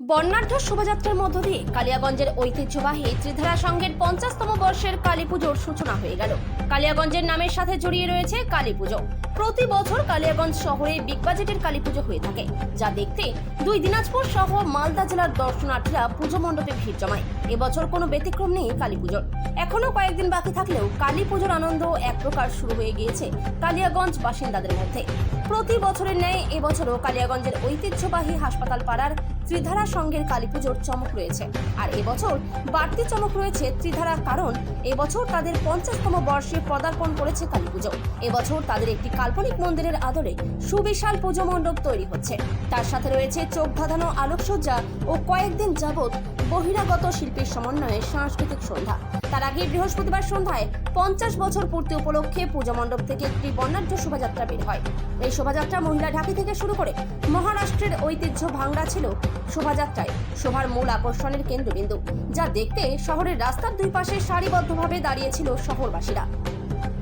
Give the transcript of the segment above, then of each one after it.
বর্ণাঢ্য শোভাযাত্রার মধ্য দিয়ে কালিয়াগঞ্জের ঐতিহ্যবাহী ত্রিধারা সংঘের 50তম বর্ষের কালী পুজোর সূচনা হয়ে গেল। কালিয়াগঞ্জের নামের সাথে জড়িয়ে রয়েছে কালী পুজো। প্রতি বছর কালিয়াগঞ্জ শহরে বিগ বাজেটের কালী পুজো হয়ে থাকে, যা দেখতে দুই দিনাজপুর সহ মালদা জেলার দর্শনার্থীরা পুজো মণ্ডপে ভিড় জমায়। এবছর কোনো ব্যতিক্রম নেই কালী পুজোর। এখনো কয়েকদিন বাকি থাকলেও কালী পুজোর আনন্দ এক প্রকার শুরু হয়ে গিয়েছে কালিয়াগঞ্জ বাসিন্দাদের মধ্যে। প্রতি বছরের ন্যায় এবছরও কালিয়াগঞ্জের ঐতিহ্যবাহী হাসপাতাল পাড়ার ত্রিধারা সংঘের কালী পুজোর চমক রয়েছে। আর এবছর বাড়তি চমক রয়েছে ত্রিধারা, কারণ এবছর তাদের 50তম বর্ষে পদার্পণ করেছে কালী পুজো। এবছর তাদের একটি কাল্পনিক মন্দিরের আদলে সুবিশাল পুজো মণ্ডপ তৈরি হচ্ছে। তার সাথে রয়েছে চোখ ধাঁধানো আলোকসজ্জা ও কয়েকদিন যাবৎ বহিরাগত শিল্পীর সমন্বয়ে সাংস্কৃতিক সন্ধ্যা। তার আগে বৃহস্পতিবার সন্ধ্যায় 50 বছর পূর্তি উপলক্ষে পুজো মণ্ডপ থেকে একটি বর্ণাঢ্য শোভাযাত্রা বের হয়। এই শোভাযাত্রা মহিলা ঢাকি থেকে শুরু করে মহারাষ্ট্রের ঐতিহ্য ভাঙড়া ছিল শোভাযাত্রায় সভার মূল আকর্ষণের কেন্দ্রবিন্দু, যা দেখতে শহরের রাস্তার দুই পাশে সারিবদ্ধভাবে দাঁড়িয়েছিল শহরবাসীরা।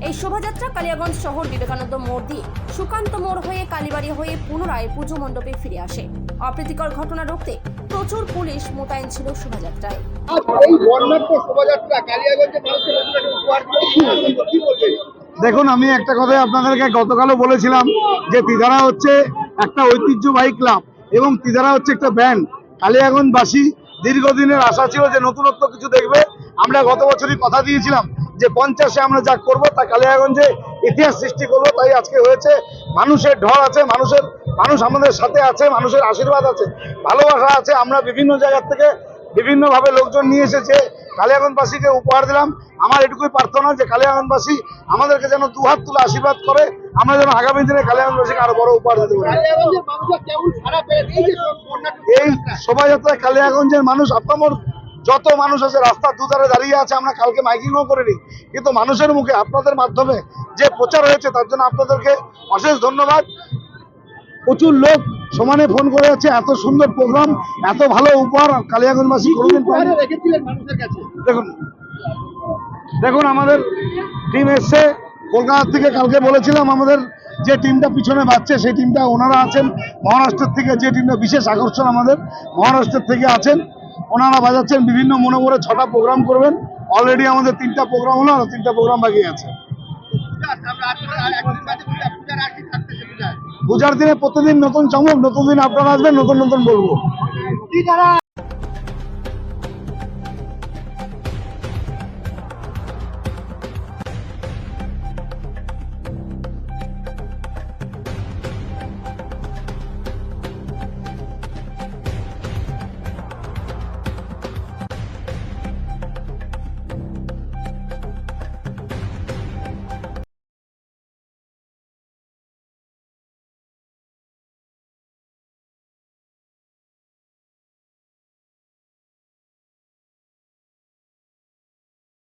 এই শোভাযাত্রা কালিয়াগঞ্জ শহর বিবেকানন্দ মোড় দিয়ে সুকান্ত মোড় হয়ে কালীবাড়ি হয়ে পুনরায় পুজো মণ্ডপে ফিরে আসে। অপ্রীতিকর ঘটনা রুখতে প্রচুর পুলিশ মোতায়েন ছিল শোভাযাত্রায়। এই বর্ণাঢ্য শোভাযাত্রা কালিয়াগঞ্জের মানুষকে উপহার দিল, কি বলবেন? দেখুন, আমি একটা কথাই আপনাদেরকে গতকালও বলেছিলাম যে ত্রিধারা হচ্ছে একটা ঐতিহ্যবাহী ক্লাব এবং ত্রিধারা হচ্ছে একটা ব্যান্ড। কালিয়াগঞ্জবাসী দীর্ঘদিনের আশা ছিল যে নতুনত্ব কিছু দেখবে। আমরা গত বছরই কথা দিয়েছিলাম যে 50-এ আমরা যা করব তা কালিয়াগঞ্জে ইতিহাস সৃষ্টি করবো। তাই আজকে হয়েছে। মানুষের ঢল আছে, মানুষ আমাদের সাথে আছে, মানুষের আশীর্বাদ আছে, ভালোবাসা আছে। আমরা বিভিন্ন জায়গার থেকে বিভিন্নভাবে লোকজন নিয়ে এসেছে, কালিয়াগঞ্জবাসীকে উপহার দিলাম। আমার এটুকুই প্রার্থনা যে কালিয়াগঞ্জবাসী আমাদেরকে যেন দুহাত তুলে আশীর্বাদ করে, আমরা যেন আগামী দিনে কালিয়াগঞ্জবাসীকে আরো বড় উপহার দিতে পারি। কালিয়াগঞ্জের মানুষরা কেমন সাড়া পেলেন এই যে বর্ণাঢ্য এই শোভাযাত্রায় কালিয়াগঞ্জের মানুষ, আপনার যত মানুষ আছে রাস্তার দুধারে দাঁড়িয়ে আছে, আমরা কালকে মাইকিংও করিনি, কিন্তু মানুষের মুখে আপনাদের মাধ্যমে যে প্রচার হয়েছে তার জন্য আপনাদেরকে অশেষ ধন্যবাদ। প্রচুর লোক সমানে ফোন করে যাচ্ছে, এত সুন্দর প্রোগ্রাম, এত ভালো উপহার কালিয়াগঞ্জবাসী কোনোদিন পায়নি। রেখেছিলেন মানুষের কাছে? দেখুন আমাদের টিম এসছে কলকাতা থেকে। কালকে বলেছিলাম আমাদের যে টিমটা পিছনে বাজছে সেই টিমটা ওনারা আছেন মহারাষ্ট্রের থেকে। যে টিমটা বিশেষ আকর্ষণ আমাদের মহারাষ্ট্রের থেকে আছেন, ওনারা বাজাচ্ছেন। বিভিন্ন মনে করে 6টা প্রোগ্রাম করবেন। অলরেডি আমাদের 3টা প্রোগ্রাম হলো, আর 3টা প্রোগ্রাম বাকি আছে। পূজার দিনে প্রতিদিন নতুন চমক, নতুন দিন আপনারা আসবেন, নতুন নতুন বলবো।